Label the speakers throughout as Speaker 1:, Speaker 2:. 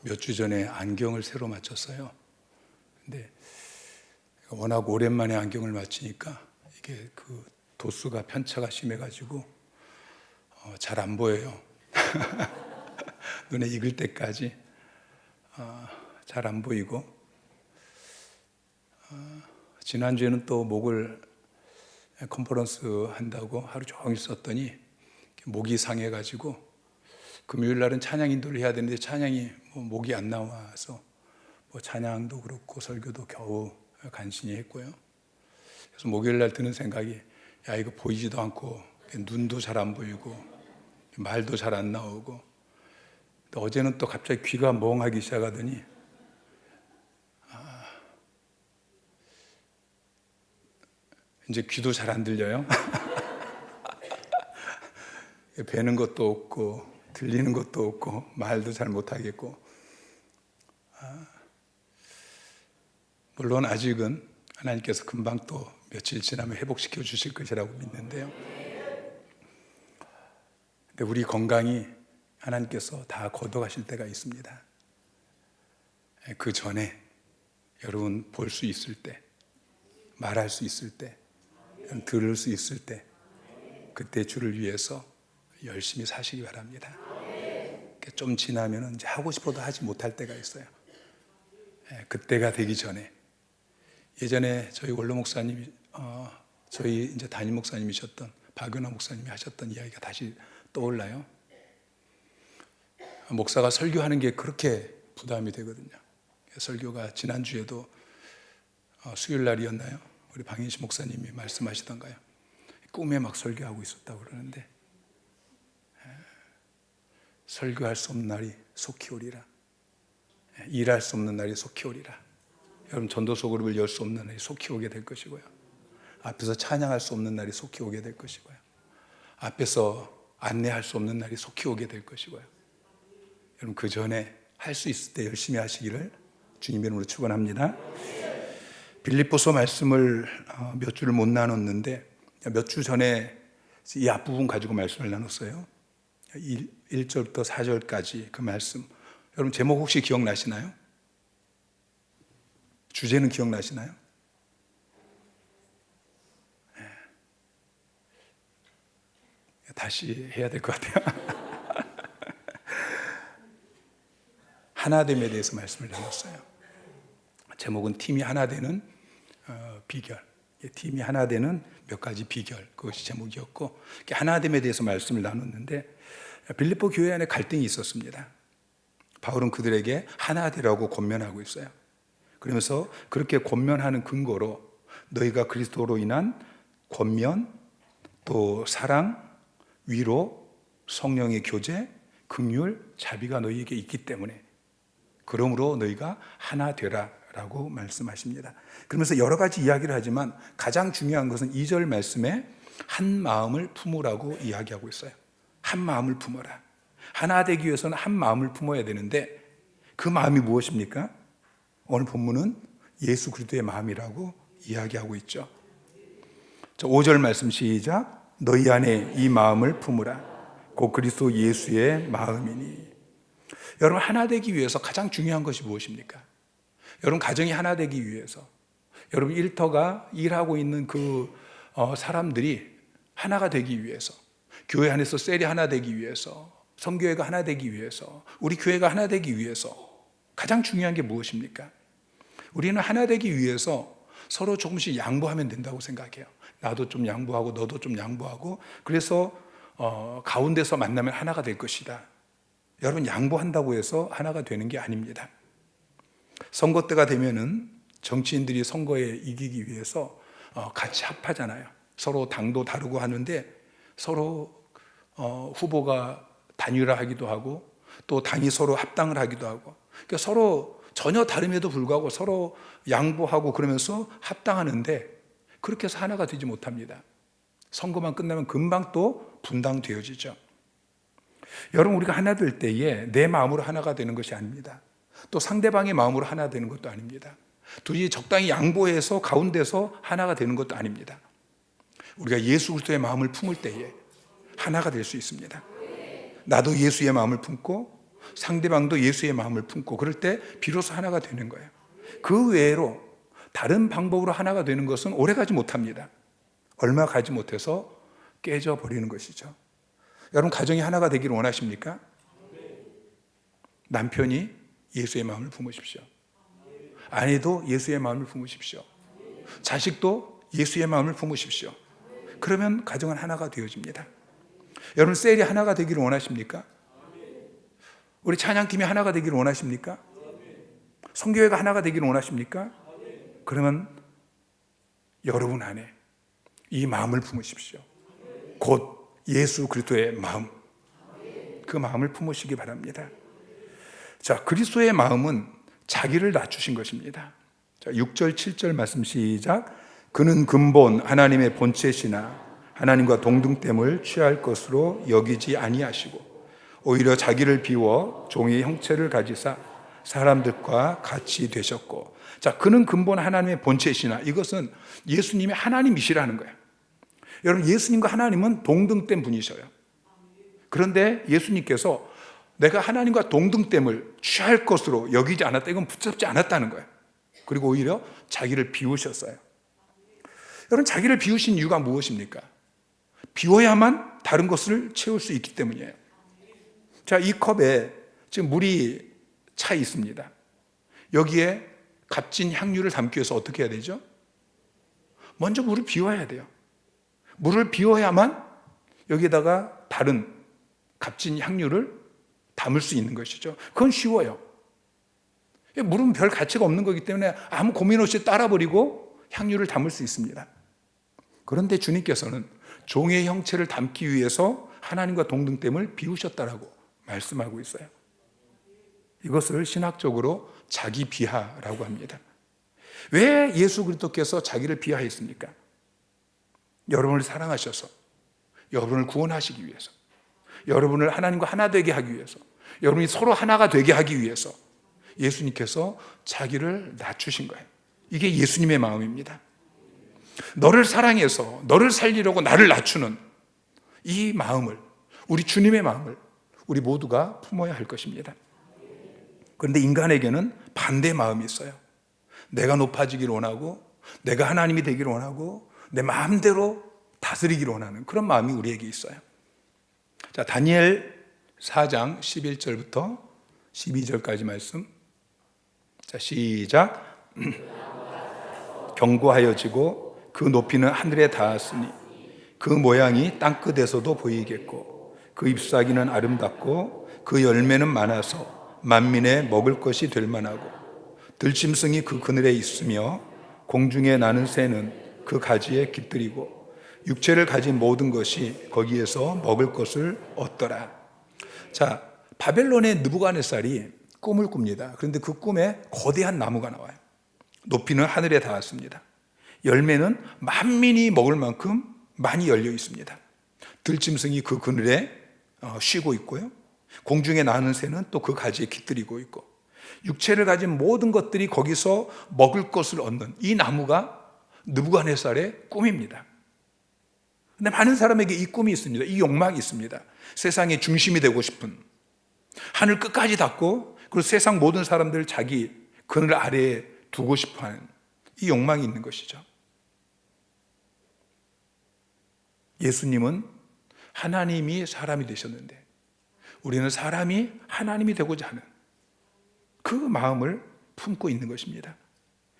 Speaker 1: 몇 주 전에 안경을 새로 맞췄어요. 근데 워낙 오랜만에 안경을 맞추니까 이게 그 도수가 편차가 심해가지고 잘 안 보여요. 눈에 익을 때까지 잘 안 보이고, 지난주에는 또 목을 컨퍼런스 한다고 하루 종일 썼더니 목이 상해가지고 금요일 날은 찬양 인도를 해야 되는데 찬양이 목이 안 나와서 찬양도 그렇고 설교도 겨우 간신히 했고요. 그래서 목요일 날 드는 생각이, 야, 이거 보이지도 않고 눈도 잘 안 보이고 말도 잘 안 나오고, 또 어제는 또 갑자기 귀가 멍하기 시작하더니 이제 귀도 잘 안 들려요. 뵈는 것도 없고 들리는 것도 없고 말도 잘 못하겠고, 물론 아직은 하나님께서 금방 또 며칠 지나면 회복시켜 주실 것이라고 믿는데요. 근데 우리 건강이 하나님께서 다 거둬가실 때가 있습니다. 그 전에 여러분 볼 수 있을 때, 말할 수 있을 때, 들을 수 있을 때, 그때 주를 위해서 열심히 사시기 바랍니다. 좀 지나면 이제 하고 싶어도 하지 못할 때가 있어요. 그때가 되기 전에, 예전에 저희 원로 목사님이 저희 이제 담임 목사님이셨던 박연화 목사님이 하셨던 이야기가 다시 떠올라요. 목사가 설교하는 게 그렇게 부담이 되거든요. 설교가 지난주에도 수요일 날이었나요? 우리 방인식 목사님이 말씀하시던가요? 꿈에 막 설교하고 있었다고 그러는데, 설교할 수 없는 날이 속히 오리라. 일할 수 없는 날이 속히 오리라. 여러분, 전도서 그룹을 열 수 없는 날이 속히 오게 될 것이고요. 앞에서 찬양할 수 없는 날이 속히 오게 될 것이고요. 앞에서 안내할 수 없는 날이 속히 오게 될 것이고요. 여러분, 그 전에 할 수 있을 때 열심히 하시기를 주님의 이름으로 축원합니다. 빌립보서 말씀을 몇 주를 못 나눴는데, 몇 주 전에 이 앞부분 가지고 말씀을 나눴어요. 1절부터 4절까지 그 말씀, 여러분 제목 혹시 기억나시나요? 주제는 기억나시나요? 다시 해야 될 것 같아요. 하나됨에 대해서 말씀을 나눴어요. 제목은 팀이 하나 되는 비결, 팀이 하나 되는 몇 가지 비결, 그것이 제목이었고, 하나됨에 대해서 말씀을 나눴는데, 빌립보 교회 안에 갈등이 있었습니다. 바울은 그들에게 하나 되라고 권면하고 있어요. 그러면서 그렇게 권면하는 근거로 너희가 그리스도로 인한 권면, 또 사랑, 위로, 성령의 교제, 긍휼, 자비가 너희에게 있기 때문에 그러므로 너희가 하나 되라 라고 말씀하십니다. 그러면서 여러 가지 이야기를 하지만 가장 중요한 것은 2절 말씀에 한 마음을 품으라고 이야기하고 있어요. 한 마음을 품어라. 하나 되기 위해서는 한 마음을 품어야 되는데, 그 마음이 무엇입니까? 오늘 본문은 예수 그리스도의 마음이라고 이야기하고 있죠. 5절 말씀 시작. 너희 안에 이 마음을 품으라. 곧 그리스도 예수의 마음이니. 여러분, 하나 되기 위해서 가장 중요한 것이 무엇입니까? 여러분, 가정이 하나 되기 위해서, 여러분 일터가 일하고 있는 그 사람들이 하나가 되기 위해서, 교회 안에서 셀이 하나 되기 위해서, 선교회가 하나 되기 위해서, 우리 교회가 하나 되기 위해서 가장 중요한 게 무엇입니까? 우리는 하나 되기 위해서 서로 조금씩 양보하면 된다고 생각해요. 나도 좀 양보하고 너도 좀 양보하고, 그래서 가운데서 만나면 하나가 될 것이다. 여러분, 양보한다고 해서 하나가 되는 게 아닙니다. 선거 때가 되면은 정치인들이 선거에 이기기 위해서 같이 합하잖아요. 서로 당도 다르고 하는데 서로 후보가 단일화하기도 하고, 또 당이 서로 합당을 하기도 하고, 그러니까 서로 전혀 다름에도 불구하고 서로 양보하고 그러면서 합당하는데, 그렇게 해서 하나가 되지 못합니다. 선거만 끝나면 금방 또 분당되어지죠. 여러분, 우리가 하나 될 때에 내 마음으로 하나가 되는 것이 아닙니다. 또 상대방의 마음으로 하나 되는 것도 아닙니다. 둘이 적당히 양보해서 가운데서 하나가 되는 것도 아닙니다. 우리가 예수 그리스도의 마음을 품을 때에 하나가 될 수 있습니다. 나도 예수의 마음을 품고 상대방도 예수의 마음을 품고 그럴 때 비로소 하나가 되는 거예요. 그 외로 다른 방법으로 하나가 되는 것은 오래가지 못합니다. 얼마 가지 못해서 깨져버리는 것이죠. 여러분 가정이 하나가 되기를 원하십니까? 남편이 예수의 마음을 품으십시오. 아내도 예수의 마음을 품으십시오. 자식도 예수의 마음을 품으십시오. 그러면 가정은 하나가 되어집니다. 여러분 셀이 하나가 되기를 원하십니까? 우리 찬양팀이 하나가 되기를 원하십니까? 성교회가 하나가 되기를 원하십니까? 그러면 여러분 안에 이 마음을 품으십시오. 곧 예수 그리스도의 마음, 그 마음을 품으시기 바랍니다. 자, 그리스도의 마음은 자기를 낮추신 것입니다. 자, 6절 7절 말씀 시작. 그는 근본 하나님의 본체시나 하나님과 동등됨을 취할 것으로 여기지 아니하시고 오히려 자기를 비워 종의 형체를 가지사 사람들과 같이 되셨고. 자, 그는 근본 하나님의 본체시나, 이것은 예수님이 하나님이시라는 거예요. 여러분 예수님과 하나님은 동등된 분이셔요. 그런데 예수님께서 내가 하나님과 동등됨을 취할 것으로 여기지 않았다, 이건 붙잡지 않았다는 거예요. 그리고 오히려 자기를 비우셨어요. 여러분 자기를 비우신 이유가 무엇입니까? 비워야만 다른 것을 채울 수 있기 때문이에요. 자, 이 컵에 지금 물이 차 있습니다. 여기에 값진 향유를 담기 위해서 어떻게 해야 되죠? 먼저 물을 비워야 돼요. 물을 비워야만 여기에다가 다른 값진 향유를 담을 수 있는 것이죠. 그건 쉬워요. 물은 별 가치가 없는 거기 때문에 아무 고민 없이 따라버리고 향유를 담을 수 있습니다. 그런데 주님께서는 종의 형체를 담기 위해서 하나님과 동등됨을 비우셨다라고 말씀하고 있어요. 이것을 신학적으로 자기 비하라고 합니다. 왜 예수 그리스도께서 자기를 비하했습니까? 여러분을 사랑하셔서, 여러분을 구원하시기 위해서, 여러분을 하나님과 하나 되게 하기 위해서, 여러분이 서로 하나가 되게 하기 위해서 예수님께서 자기를 낮추신 거예요. 이게 예수님의 마음입니다. 너를 사랑해서 너를 살리려고 나를 낮추는 이 마음을, 우리 주님의 마음을 우리 모두가 품어야 할 것입니다. 그런데 인간에게는 반대 마음이 있어요. 내가 높아지기를 원하고, 내가 하나님이 되기를 원하고, 내 마음대로 다스리기를 원하는 그런 마음이 우리에게 있어요. 자, 다니엘 4장 11절부터 12절까지 말씀. 자, 시작. 견고하여지고 그 높이는 하늘에 닿았으니 그 모양이 땅끝에서도 보이겠고 그 잎사귀는 아름답고 그 열매는 많아서 만민의 먹을 것이 될 만하고 들짐승이 그 그늘에 있으며 공중에 나는 새는 그 가지에 깃들이고 육체를 가진 모든 것이 거기에서 먹을 것을 얻더라. 자, 바벨론의 느부갓네살이 꿈을 꿉니다. 그런데 그 꿈에 거대한 나무가 나와요. 높이는 하늘에 닿았습니다. 열매는 만민이 먹을 만큼 많이 열려 있습니다. 들짐승이 그 그늘에 쉬고 있고요. 공중에 나는 새는 또 그 가지에 깃들이고 있고 육체를 가진 모든 것들이 거기서 먹을 것을 얻는 이 나무가 느부갓네살의 꿈입니다. 근데 많은 사람에게 이 꿈이 있습니다. 이 욕망이 있습니다. 세상의 중심이 되고 싶은, 하늘 끝까지 닿고 그리고 세상 모든 사람들을 자기 그늘 아래에 두고 싶어하는 이 욕망이 있는 것이죠. 예수님은 하나님이 사람이 되셨는데 우리는 사람이 하나님이 되고자 하는 그 마음을 품고 있는 것입니다.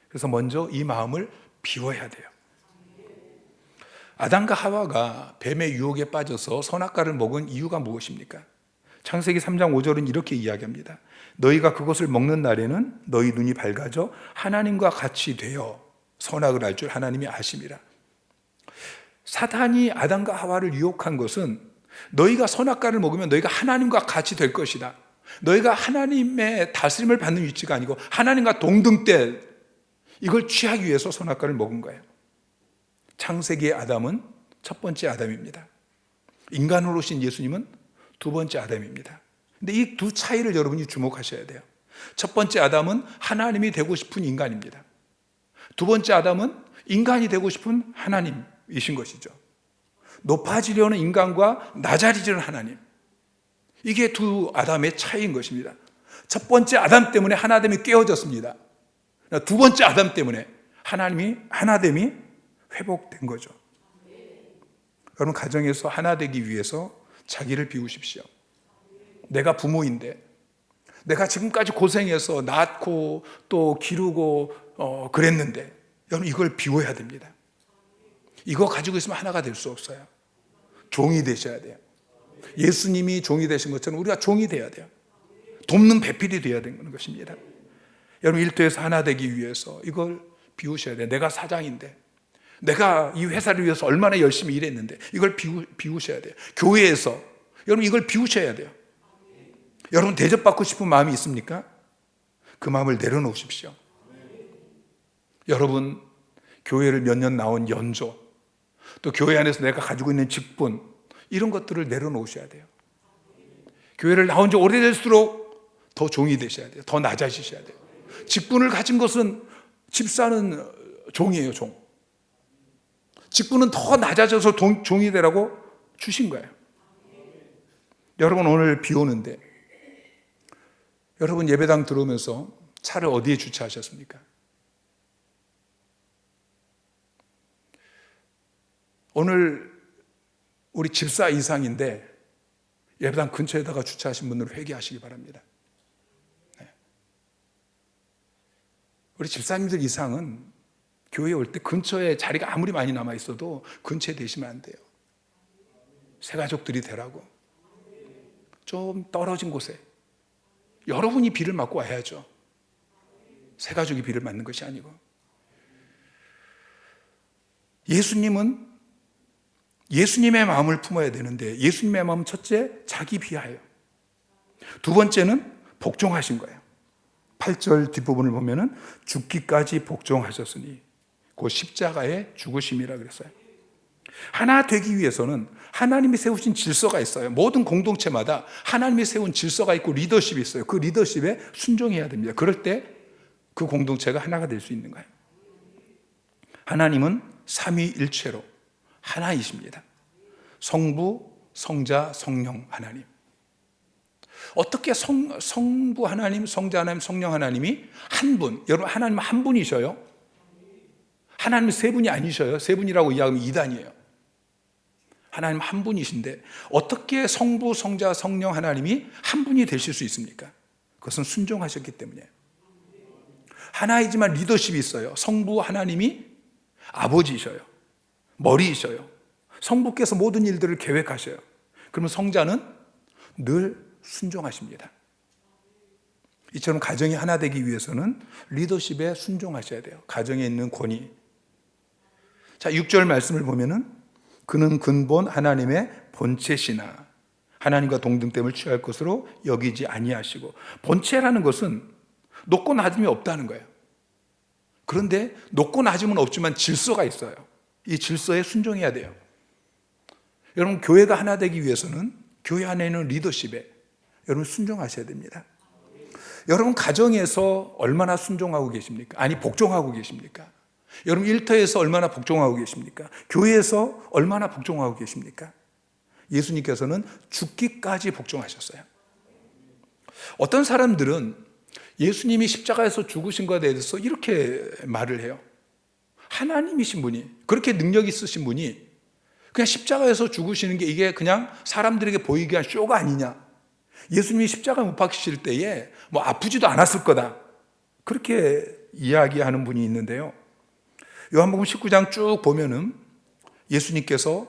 Speaker 1: 그래서 먼저 이 마음을 비워야 돼요. 아담과 하와가 뱀의 유혹에 빠져서 선악과를 먹은 이유가 무엇입니까? 창세기 3장 5절은 이렇게 이야기합니다. 너희가 그것을 먹는 날에는 너희 눈이 밝아져 하나님과 같이 되어 선악을 알 줄 하나님이 아심이라. 사탄이 아담과 하와를 유혹한 것은 너희가 선악과를 먹으면 너희가 하나님과 같이 될 것이다. 너희가 하나님의 다스림을 받는 위치가 아니고 하나님과 동등대, 이걸 취하기 위해서 선악과를 먹은 거예요. 창세기의 아담은 첫 번째 아담입니다. 인간으로 오신 예수님은 두 번째 아담입니다. 근데 이 두 차이를 여러분이 주목하셔야 돼요. 첫 번째 아담은 하나님이 되고 싶은 인간입니다. 두 번째 아담은 인간이 되고 싶은 하나님이신 것이죠. 높아지려는 인간과 낮아지려는 하나님, 이게 두 아담의 차이인 것입니다. 첫 번째 아담 때문에 하나됨이 깨어졌습니다. 두 번째 아담 때문에 하나됨이 회복된 거죠. 여러분, 가정에서 하나 되기 위해서 자기를 비우십시오. 내가 부모인데 내가 지금까지 고생해서 낳고 또 기르고 그랬는데, 여러분, 이걸 비워야 됩니다. 이거 가지고 있으면 하나가 될 수 없어요. 종이 되셔야 돼요. 예수님이 종이 되신 것처럼 우리가 종이 돼야 돼요. 돕는 배필이 되어야 되는 것입니다. 여러분, 일터에서 하나 되기 위해서 이걸 비우셔야 돼요. 내가 사장인데, 내가 이 회사를 위해서 얼마나 열심히 일했는데, 이걸 비우셔야 돼요. 교회에서 여러분, 이걸 비우셔야 돼요. 여러분, 대접받고 싶은 마음이 있습니까? 그 마음을 내려놓으십시오. 여러분, 교회를 몇 년 나온 연조, 또 교회 안에서 내가 가지고 있는 직분, 이런 것들을 내려놓으셔야 돼요. 교회를 나온 지 오래될수록 더 종이 되셔야 돼요. 더 낮아지셔야 돼요. 직분을 가진 것은, 집사는 종이에요, 종. 직분은 더 낮아져서 종이 되라고 주신 거예요. 여러분, 오늘 비 오는데 여러분, 예배당 들어오면서 차를 어디에 주차하셨습니까? 오늘 우리 집사 이상인데 예배당 근처에다가 주차하신 분들 회개하시기 바랍니다. 네. 우리 집사님들 이상은 교회에 올 때 근처에 자리가 아무리 많이 남아 있어도 근처에 계시면 안 돼요. 새가족들이 되라고. 좀 떨어진 곳에 여러분이 비를 맞고 와야죠. 새가족이 비를 맞는 것이 아니고. 예수님은 예수님의 마음을 품어야 되는데, 예수님의 마음은 첫째, 자기 비하예요. 두 번째는 복종하신 거예요. 8절 뒷부분을 보면은 죽기까지 복종하셨으니 그 십자가의 죽으심이라 그랬어요. 하나 되기 위해서는 하나님이 세우신 질서가 있어요. 모든 공동체마다 하나님이 세운 질서가 있고 리더십이 있어요. 그 리더십에 순종해야 됩니다. 그럴 때 그 공동체가 하나가 될 수 있는 거예요. 하나님은 삼위일체로 하나이십니다. 성부, 성자, 성령 하나님. 어떻게 성부 하나님, 성자 하나님, 성령 하나님이 한 분, 여러분, 하나님은 한 분이셔요? 하나님은 세 분이 아니셔요? 세 분이라고 이야기하면 이단이에요. 하나님 한 분이신데 어떻게 성부, 성자, 성령 하나님이 한 분이 되실 수 있습니까? 그것은 순종하셨기 때문이에요. 하나이지만 리더십이 있어요. 성부 하나님이 아버지이셔요. 머리이셔요. 성부께서 모든 일들을 계획하셔요. 그러면 성자는 늘 순종하십니다. 이처럼 가정이 하나 되기 위해서는 리더십에 순종하셔야 돼요. 가정에 있는 권위. 자, 6절 말씀을 보면은 그는 근본 하나님의 본체시나 하나님과 동등됨을 취할 것으로 여기지 아니하시고. 본체라는 것은 높고 낮음이 없다는 거예요. 그런데 높고 낮음은 없지만 질서가 있어요. 이 질서에 순종해야 돼요. 여러분, 교회가 하나 되기 위해서는 교회 안에 있는 리더십에 여러분 순종하셔야 됩니다. 여러분, 가정에서 얼마나 순종하고 계십니까? 아니, 복종하고 계십니까? 여러분, 일터에서 얼마나 복종하고 계십니까? 교회에서 얼마나 복종하고 계십니까? 예수님께서는 죽기까지 복종하셨어요. 어떤 사람들은 예수님이 십자가에서 죽으신 것에 대해서 이렇게 말을 해요. 하나님이신 분이, 그렇게 능력 있으신 분이 그냥 십자가에서 죽으시는 게 이게 그냥 사람들에게 보이기 위한 쇼가 아니냐. 예수님이 십자가에 못 박히실 때에 뭐 아프지도 않았을 거다. 그렇게 이야기하는 분이 있는데요. 요한복음 19장 쭉 보면은 예수님께서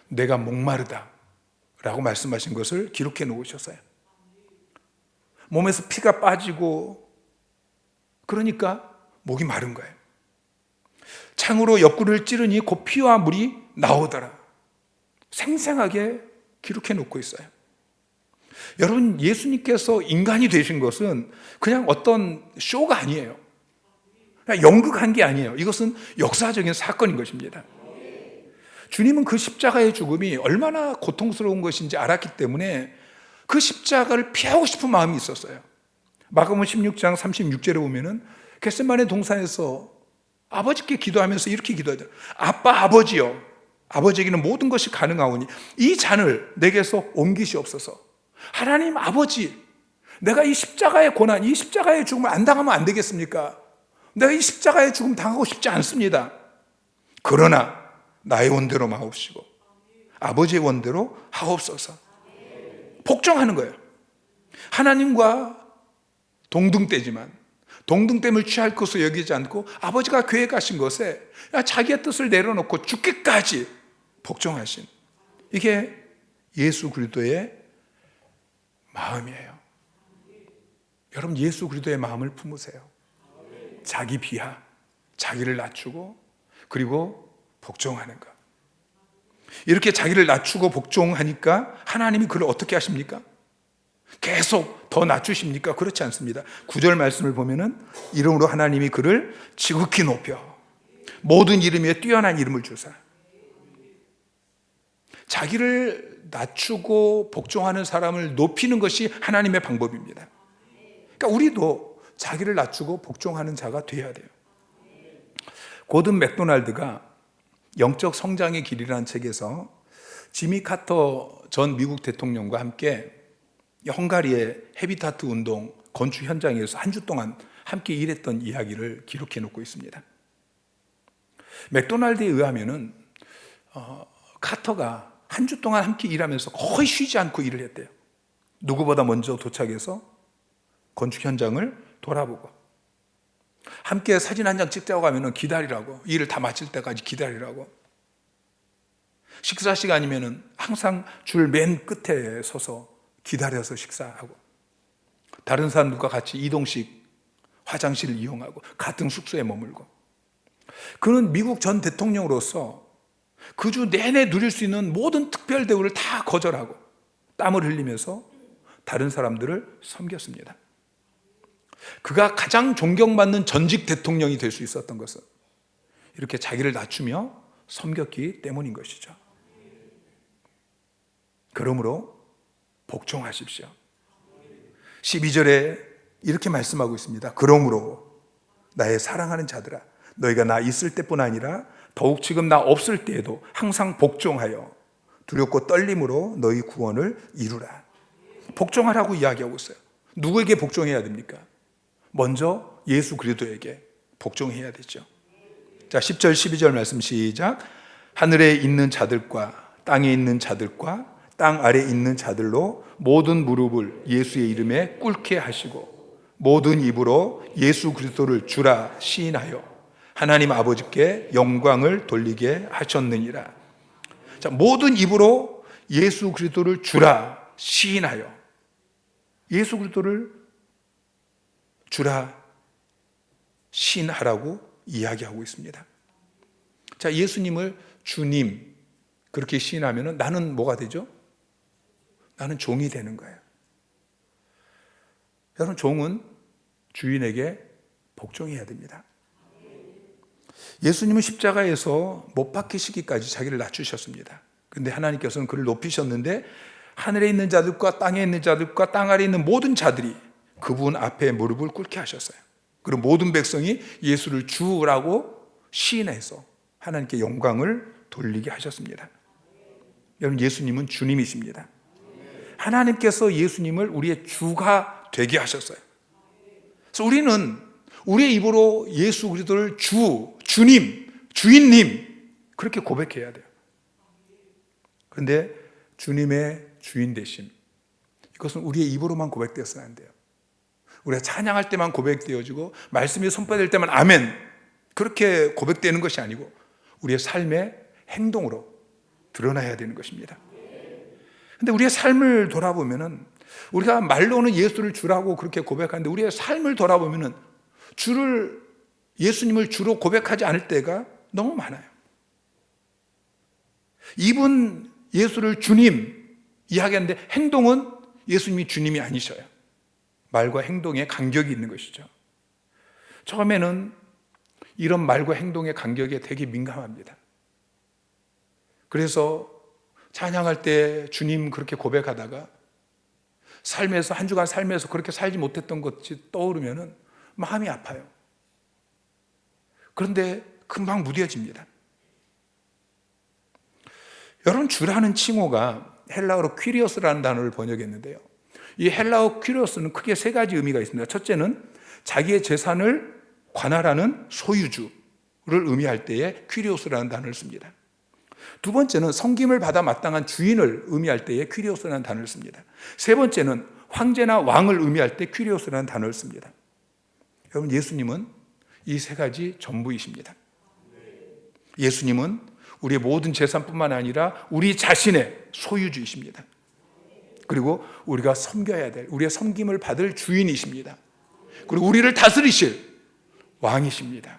Speaker 1: 내가 목마르다 라고 말씀하신 것을 기록해 놓으셨어요. 몸에서 피가 빠지고 그러니까 목이 마른 거예요. 창으로 옆구리를 찌르니 곧 피와 물이 나오더라. 생생하게 기록해 놓고 있어요. 여러분, 예수님께서 인간이 되신 것은 그냥 어떤 쇼가 아니에요. 그냥 연극한 게 아니에요. 이것은 역사적인 사건인 것입니다. 주님은 그 십자가의 죽음이 얼마나 고통스러운 것인지 알았기 때문에 그 십자가를 피하고 싶은 마음이 있었어요. 마가복음 16장 36절에 보면은 겟세마네 동산에서 아버지께 기도하면서 이렇게 기도하죠. 아빠, 아버지여, 아버지에게는 모든 것이 가능하오니 이 잔을 내게서 옮기시옵소서. 하나님 아버지, 내가 이 십자가의 고난, 이 십자가의 죽음을 안 당하면 안 되겠습니까? 내가 이 십자가의 죽음 당하고 싶지 않습니다. 그러나 나의 원대로 마옵시고 아버지의 원대로 하옵소서. 복종하는 거예요. 하나님과 동등되지만 동등됨을 취할 것으로 여기지 않고 아버지가 계획하신 것에 자기의 뜻을 내려놓고 죽기까지 복종하신, 이게 예수 그리스도의 마음이에요. 여러분, 예수 그리스도의 마음을 품으세요. 자기 비하, 자기를 낮추고 그리고 복종하는 것. 이렇게 자기를 낮추고 복종하니까 하나님이 그를 어떻게 하십니까? 계속 더 낮추십니까? 그렇지 않습니다. 9절 말씀을 보면은 이름으로 하나님이 그를 지극히 높여 모든 이름 위에 뛰어난 이름을 주사. 자기를 낮추고 복종하는 사람을 높이는 것이 하나님의 방법입니다. 그러니까 우리도 자기를 낮추고 복종하는 자가 되어야 돼요. 고든 맥도날드가 영적 성장의 길이라는 책에서 지미 카터 전 미국 대통령과 함께 헝가리의 헤비타트 운동 건축 현장에서 한 주 동안 함께 일했던 이야기를 기록해 놓고 있습니다. 맥도날드에 의하면은 카터가 한 주 동안 함께 일하면서 거의 쉬지 않고 일을 했대요. 누구보다 먼저 도착해서 건축 현장을 돌아보고, 함께 사진 한 장 찍자고 하면은 기다리라고, 일을 다 마칠 때까지 기다리라고, 식사 시간이면은 항상 줄 맨 끝에 서서 기다려서 식사하고, 다른 사람들과 같이 이동식 화장실을 이용하고 같은 숙소에 머물고, 그는 미국 전 대통령으로서 그 주 내내 누릴 수 있는 모든 특별 대우를 다 거절하고 땀을 흘리면서 다른 사람들을 섬겼습니다. 그가 가장 존경받는 전직 대통령이 될 수 있었던 것은 이렇게 자기를 낮추며 섬겼기 때문인 것이죠. 그러므로 복종하십시오. 12절에 이렇게 말씀하고 있습니다. 그러므로 나의 사랑하는 자들아, 너희가 나 있을 때뿐 아니라 더욱 지금 나 없을 때에도 항상 복종하여 두렵고 떨림으로 너희 구원을 이루라. 복종하라고 이야기하고 있어요. 누구에게 복종해야 됩니까? 먼저 예수 그리스도에게 복종해야 되죠. 자, 10절 12절 말씀 시작. 하늘에 있는 자들과 땅에 있는 자들과 땅 아래 있는 자들로 모든 무릎을 예수의 이름에 꿇게 하시고 모든 입으로 예수 그리스도를 주라 시인하여 하나님 아버지께 영광을 돌리게 하셨느니라. 자, 모든 입으로 예수 그리스도를 주라 시인하여, 예수 그리스도를 주라 시인하라고 이야기하고 있습니다. 자, 예수님을 주님 그렇게 시인하면 나는 뭐가 되죠? 나는 종이 되는 거예요. 여러분, 종은 주인에게 복종해야 됩니다. 예수님은 십자가에서 못 박히시기까지 자기를 낮추셨습니다. 그런데 하나님께서는 그를 높이셨는데 하늘에 있는 자들과 땅에 있는 자들과 땅 아래 있는 모든 자들이 그분 앞에 무릎을 꿇게 하셨어요. 그리고 모든 백성이 예수를 주라고 시인해서 하나님께 영광을 돌리게 하셨습니다. 여러분, 예수님은 주님이십니다. 하나님께서 예수님을 우리의 주가 되게 하셨어요. 그래서 우리는 우리의 입으로 예수 그리스도를 주, 주님, 주인님 그렇게 고백해야 돼요. 그런데 주님의 주인 되심, 이것은 우리의 입으로만 고백되어서는 안 돼요. 우리가 찬양할 때만 고백되어지고 말씀이 선포될 때만 아멘 그렇게 고백되는 것이 아니고 우리의 삶의 행동으로 드러나야 되는 것입니다. 그런데 우리의 삶을 돌아보면은 우리가 말로는 예수를 주라고 그렇게 고백하는데 우리의 삶을 돌아보면은 예수님을 주로 고백하지 않을 때가 너무 많아요. 입은 예수를 주님 이야기하는데 행동은 예수님이 주님이 아니셔요. 말과 행동에 간격이 있는 것이죠. 처음에는 이런 말과 행동의 간격에 되게 민감합니다. 그래서 찬양할 때 주님 그렇게 고백하다가 삶에서 한 주간 삶에서 그렇게 살지 못했던 것이 떠오르면은 마음이 아파요. 그런데 금방 무뎌집니다. 여러분, 주라는 칭호가 헬라어로 퀴리오스라는 단어를 번역했는데요, 이 헬라어 퀴리오스는 크게 세 가지 의미가 있습니다. 첫째는 자기의 재산을 관할하는 소유주를 의미할 때에 퀴리오스라는 단어를 씁니다. 두 번째는 섬김을 받아 마땅한 주인을 의미할 때에 퀴리오스라는 단어를 씁니다. 세 번째는 황제나 왕을 의미할 때 퀴리오스라는 단어를 씁니다. 여러분, 예수님은 이 세 가지 전부이십니다. 예수님은 우리의 모든 재산뿐만 아니라 우리 자신의 소유주이십니다. 그리고 우리가 섬겨야 될, 우리의 섬김을 받을 주인이십니다. 그리고 우리를 다스리실 왕이십니다.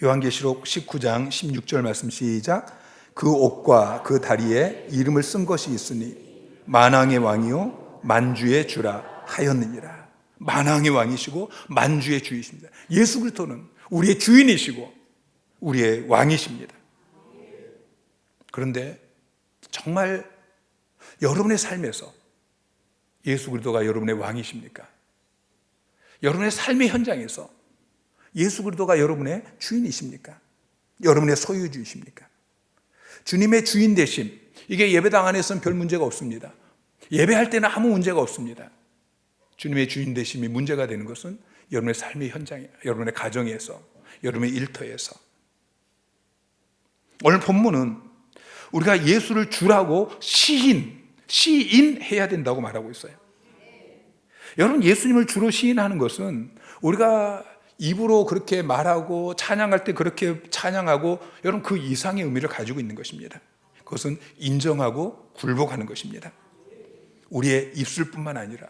Speaker 1: 요한계시록 19장 16절 말씀 시작. 그 옷과 그 다리에 이름을 쓴 것이 있으니 만왕의 왕이요 만주의 주라 하였느니라. 만왕의 왕이시고 만주의 주이십니다. 예수 그리스도는 우리의 주인이시고 우리의 왕이십니다. 그런데 정말 여러분의 삶에서 예수 그리스도가 여러분의 왕이십니까? 여러분의 삶의 현장에서 예수 그리스도가 여러분의 주인이십니까? 여러분의 소유주이십니까? 주님의 주인 되심, 이게 예배당 안에서는 별 문제가 없습니다. 예배할 때는 아무 문제가 없습니다. 주님의 주인 되심이 문제가 되는 것은 여러분의 삶의 현장에, 여러분의 가정에서, 여러분의 일터에서. 오늘 본문은 우리가 예수를 주라고 시인해야 된다고 말하고 있어요. 여러분, 예수님을 주로 시인하는 것은 우리가 입으로 그렇게 말하고 찬양할 때 그렇게 찬양하고 여러분 그 이상의 의미를 가지고 있는 것입니다. 그것은 인정하고 굴복하는 것입니다. 우리의 입술뿐만 아니라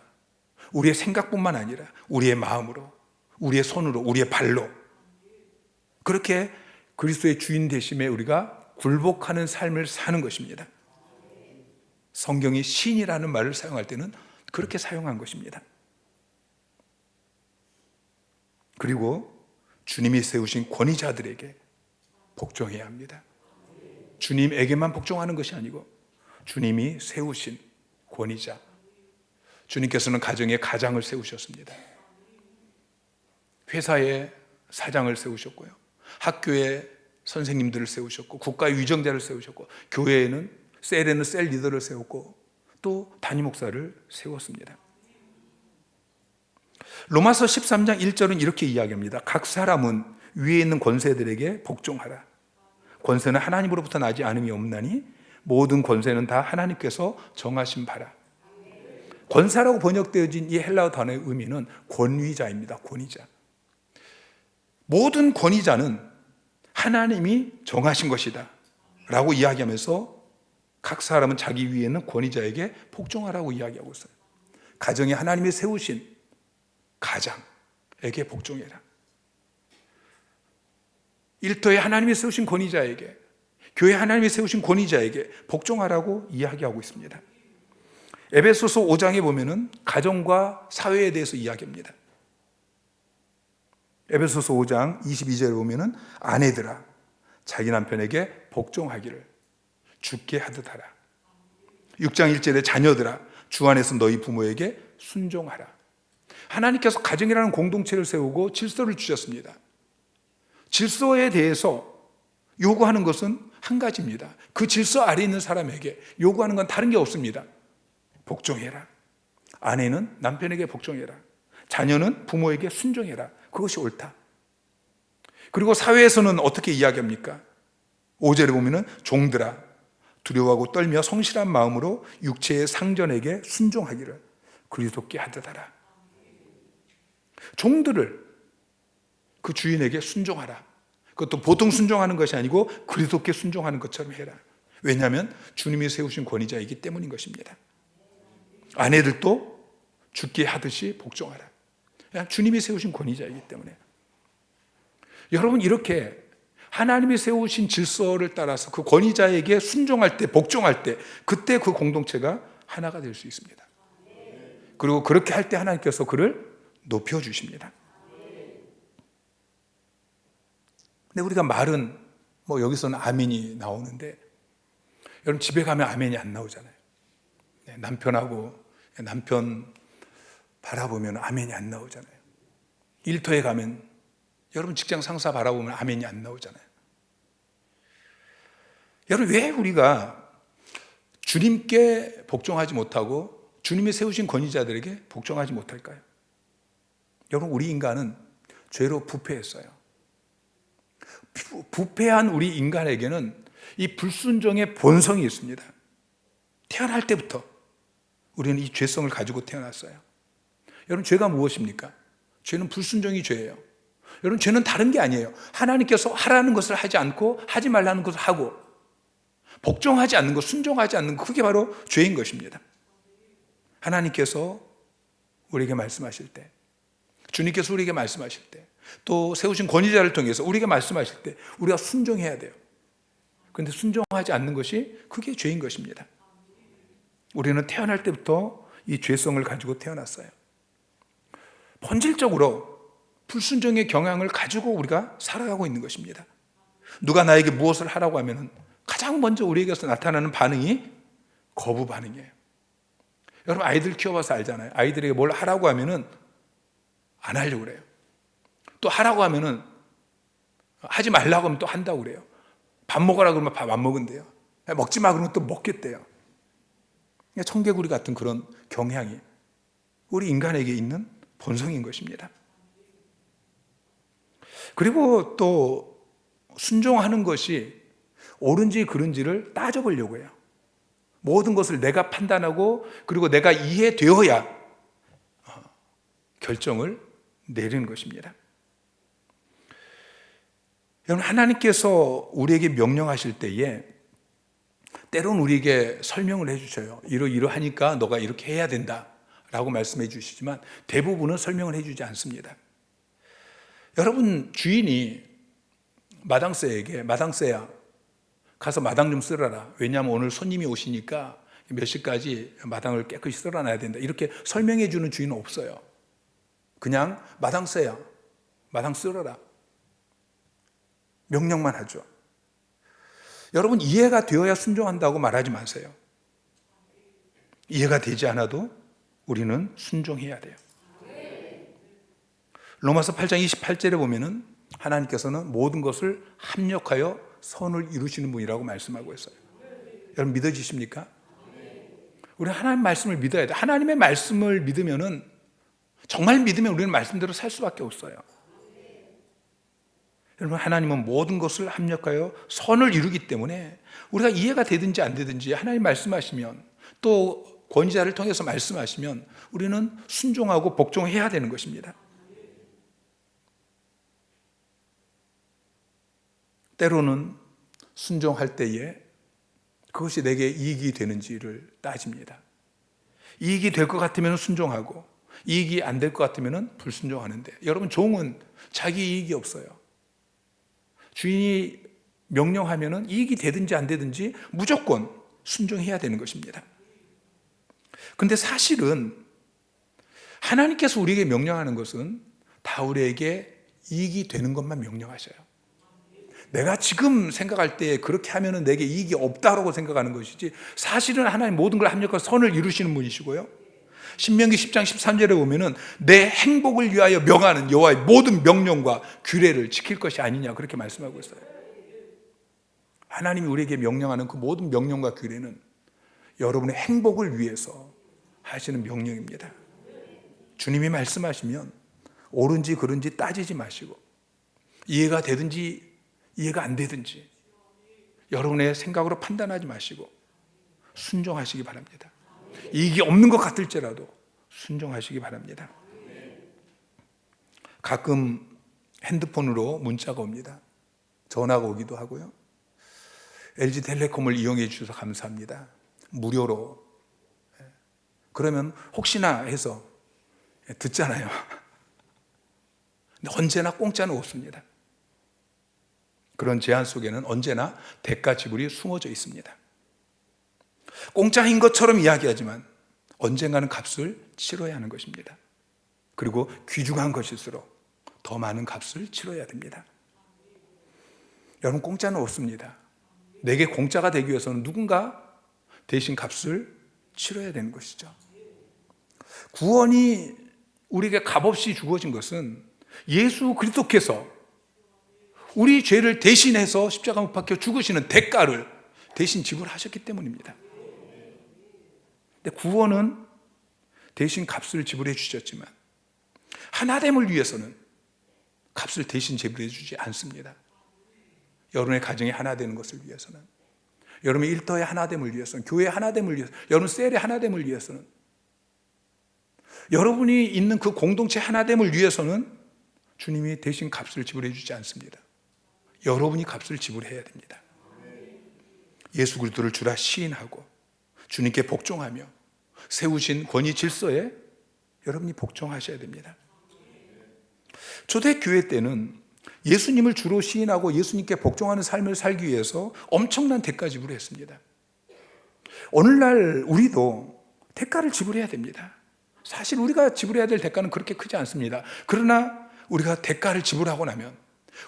Speaker 1: 우리의 생각뿐만 아니라 우리의 마음으로, 우리의 손으로, 우리의 발로 그렇게 그리스도의 주인 되심에 우리가 굴복하는 삶을 사는 것입니다. 성경이 신이라는 말을 사용할 때는 그렇게 사용한 것입니다. 그리고 주님이 세우신 권위자들에게 복종해야 합니다. 주님에게만 복종하는 것이 아니고 주님이 세우신 권위자, 주님께서는 가정에 가장을 세우셨습니다. 회사에 사장을 세우셨고요, 학교에 선생님들을 세우셨고, 국가의 위정자를 세우셨고, 교회에는 셀에는 셀 리더를 세웠고, 또 담임 목사를 세웠습니다. 로마서 13장 1절은 이렇게 이야기합니다. 각 사람은 위에 있는 권세들에게 복종하라. 권세는 하나님으로부터 나지 않음이 없나니 모든 권세는 다 하나님께서 정하신 바라. 권사라고 번역되어진 이 헬라어 단어의 의미는 권위자입니다. 권위자. 모든 권위자는 하나님이 정하신 것이다 라고 이야기하면서 각 사람은 자기 위에 있는 권위자에게 복종하라고 이야기하고 있어요. 가정에 하나님이 세우신 가장에게 복종해라. 일터에 하나님이 세우신 권위자에게, 교회 하나님이 세우신 권위자에게 복종하라고 이야기하고 있습니다. 에베소서 5장에 보면은 가정과 사회에 대해서 이야기합니다. 에베소서 5장 22절에 보면은 아내들아 자기 남편에게 복종하기를 주께 하듯 하라. 6장 1절에 자녀들아 주 안에서 너희 부모에게 순종하라. 하나님께서 가정이라는 공동체를 세우고 질서를 주셨습니다. 질서에 대해서 요구하는 것은 한 가지입니다. 그 질서 아래에 있는 사람에게 요구하는 건 다른 게 없습니다. 복종해라. 아내는 남편에게 복종해라. 자녀는 부모에게 순종해라. 그것이 옳다. 그리고 사회에서는 어떻게 이야기합니까? 5절에 보면은 종들아 두려워하고 떨며 성실한 마음으로 육체의 상전에게 순종하기를 그리스도께 하듯 하라. 종들을 그 주인에게 순종하라. 그것도 보통 순종하는 것이 아니고 그리스도께 순종하는 것처럼 해라. 왜냐하면 주님이 세우신 권위자이기 때문인 것입니다. 아내들도 주께 하듯이 복종하라. 그냥 주님이 세우신 권위자이기 때문에. 여러분, 이렇게 하나님이 세우신 질서를 따라서 그 권위자에게 순종할 때, 복종할 때, 그때 그 공동체가 하나가 될 수 있습니다. 그리고 그렇게 할 때 하나님께서 그를 높여주십니다. 근데 우리가 말은 여기서는 아멘이 나오는데 여러분 집에 가면 아멘이 안 나오잖아요. 남편 바라보면 아멘이 안 나오잖아요. 일터에 가면 여러분 직장 상사 바라보면 아멘이 안 나오잖아요. 여러분 왜 우리가 주님께 복종하지 못하고 주님이 세우신 권위자들에게 복종하지 못할까요? 여러분, 우리 인간은 죄로 부패했어요. 부패한 우리 인간에게는 이 불순종의 본성이 있습니다. 태어날 때부터 우리는 이 죄성을 가지고 태어났어요. 여러분, 죄가 무엇입니까? 죄는 불순종이 죄예요. 여러분, 죄는 다른 게 아니에요. 하나님께서 하라는 것을 하지 않고 하지 말라는 것을 하고 복종하지 않는 것, 순종하지 않는 것, 그게 바로 죄인 것입니다. 하나님께서 우리에게 말씀하실 때, 주님께서 우리에게 말씀하실 때, 또 세우신 권위자를 통해서 우리에게 말씀하실 때 우리가 순종해야 돼요. 그런데 순종하지 않는 것이 그게 죄인 것입니다. 우리는 태어날 때부터 이 죄성을 가지고 태어났어요. 본질적으로 불순종의 경향을 가지고 우리가 살아가고 있는 것입니다. 누가 나에게 무엇을 하라고 하면 가장 먼저 우리에게서 나타나는 반응이 거부 반응이에요. 여러분, 아이들 키워봐서 알잖아요. 아이들에게 뭘 하라고 하면 안 하려고 그래요. 또 하라고 하면 하지 말라고 하면 또 한다고 그래요. 밥 먹으라 그러면 밥 안 먹은대요. 먹지 마 그러면 또 먹겠대요. 청개구리 같은 그런 경향이 우리 인간에게 있는 본성인 것입니다. 그리고 또 순종하는 것이 옳은지 그른지를 따져보려고 해요. 모든 것을 내가 판단하고 그리고 내가 이해되어야 결정을 내리는 것입니다. 여러분, 하나님께서 우리에게 명령하실 때에 때로는 우리에게 설명을 해주셔요. 이러하니까 너가 이렇게 해야 된다 라고 말씀해 주시지만 대부분은 설명을 해주지 않습니다. 여러분, 주인이 마당새에게 마당새야 가서 마당 좀 쓸어라. 왜냐하면 오늘 손님이 오시니까 몇 시까지 마당을 깨끗이 쓸어놔야 된다. 이렇게 설명해 주는 주인은 없어요. 그냥 마당새야 마당 쓸어라. 명령만 하죠. 여러분, 이해가 되어야 순종한다고 말하지 마세요. 이해가 되지 않아도 우리는 순종해야 돼요. 로마서 8장 28절에 보면은 하나님께서는 모든 것을 합력하여 선을 이루시는 분이라고 말씀하고 있어요. 여러분, 믿어지십니까? 우리는 하나님 말씀을 믿어야 돼요. 하나님의 말씀을 믿으면은, 정말 믿으면 우리는 말씀대로 살 수밖에 없어요. 여러분, 하나님은 모든 것을 합력하여 선을 이루기 때문에 우리가 이해가 되든지 안 되든지 하나님 말씀하시면, 또 권위자를 통해서 말씀하시면 우리는 순종하고 복종해야 되는 것입니다. 때로는 순종할 때에 그것이 내게 이익이 되는지를 따집니다. 이익이 될 것 같으면 순종하고 이익이 안 될 것 같으면 불순종하는데, 여러분, 종은 자기 이익이 없어요. 주인이 명령하면 이익이 되든지 안 되든지 무조건 순종해야 되는 것입니다. 그런데 사실은 하나님께서 우리에게 명령하는 것은 다 우리에게 이익이 되는 것만 명령하셔요. 내가 지금 생각할 때 그렇게 하면 내게 이익이 없다고 생각하는 것이지, 사실은 하나님 모든 걸 합력해서 선을 이루시는 분이시고요. 신명기 10장 13절에 보면은 내 행복을 위하여 명하는 여호와의 모든 명령과 규례를 지킬 것이 아니냐, 그렇게 말씀하고 있어요. 하나님이 우리에게 명령하는 그 모든 명령과 규례는 여러분의 행복을 위해서 하시는 명령입니다. 주님이 말씀하시면 옳은지 그른지 따지지 마시고, 이해가 되든지 이해가 안 되든지 여러분의 생각으로 판단하지 마시고 순종하시기 바랍니다. 이익이 없는 것 같을지라도 순종하시기 바랍니다. 가끔 핸드폰으로 문자가 옵니다. 전화가 오기도 하고요. LG텔레콤을 이용해 주셔서 감사합니다. 무료로. 그러면 혹시나 해서 듣잖아요. 근데 언제나 공짜는 없습니다. 그런 제한 속에는 언제나 대가 지불이 숨어져 있습니다. 공짜인 것처럼 이야기하지만 언젠가는 값을 치러야 하는 것입니다. 그리고 귀중한 것일수록 더 많은 값을 치러야 됩니다. 여러분, 공짜는 없습니다. 내게 공짜가 되기 위해서는 누군가 대신 값을 치러야 되는 것이죠. 구원이 우리에게 값없이 주어진 것은 예수 그리스도께서 우리 죄를 대신해서 십자가 못 박혀 죽으시는 대가를 대신 지불하셨기 때문입니다. 근데 구원은 대신 값을 지불해 주셨지만 하나됨을 위해서는 값을 대신 지불해 주지 않습니다. 여러분의 가정이 하나 되는 것을 위해서는, 여러분의 일터의 하나됨을 위해서는, 교회의 하나됨을 위해서, 여러분 셀의 하나됨을 위해서는, 여러분이 있는 그 공동체 하나됨을 위해서는 주님이 대신 값을 지불해 주지 않습니다. 여러분이 값을 지불해야 됩니다. 예수 그리스도를 주라 시인하고 주님께 복종하며 세우신 권위 질서에 여러분이 복종하셔야 됩니다. 초대교회 때는 예수님을 주로 시인하고 예수님께 복종하는 삶을 살기 위해서 엄청난 대가 지불을 했습니다. 오늘날 우리도 대가를 지불해야 됩니다. 사실 우리가 지불해야 될 대가는 그렇게 크지 않습니다. 그러나 우리가 대가를 지불하고 나면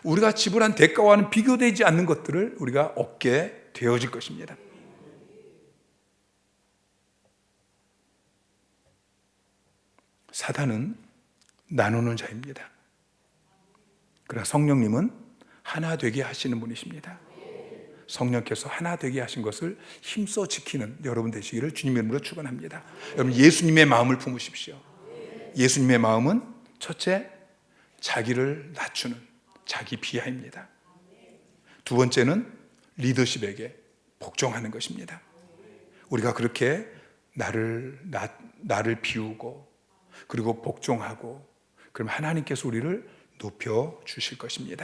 Speaker 1: 우리가 지불한 대가와는 비교되지 않는 것들을 우리가 얻게 되어질 것입니다. 사단은 나누는 자입니다. 그러나 성령님은 하나 되게 하시는 분이십니다. 성령께서 하나 되게 하신 것을 힘써 지키는 여러분 되시기를 주님의 이름으로 축원합니다. 여러분 예수님의 마음을 품으십시오. 예수님의 마음은 첫째, 자기를 낮추는 자기 비하입니다. 두 번째는 리더십에게 복종하는 것입니다. 우리가 그렇게 나를 비우고 그리고 복종하고 그럼 하나님께서 우리를 높여 주실 것입니다.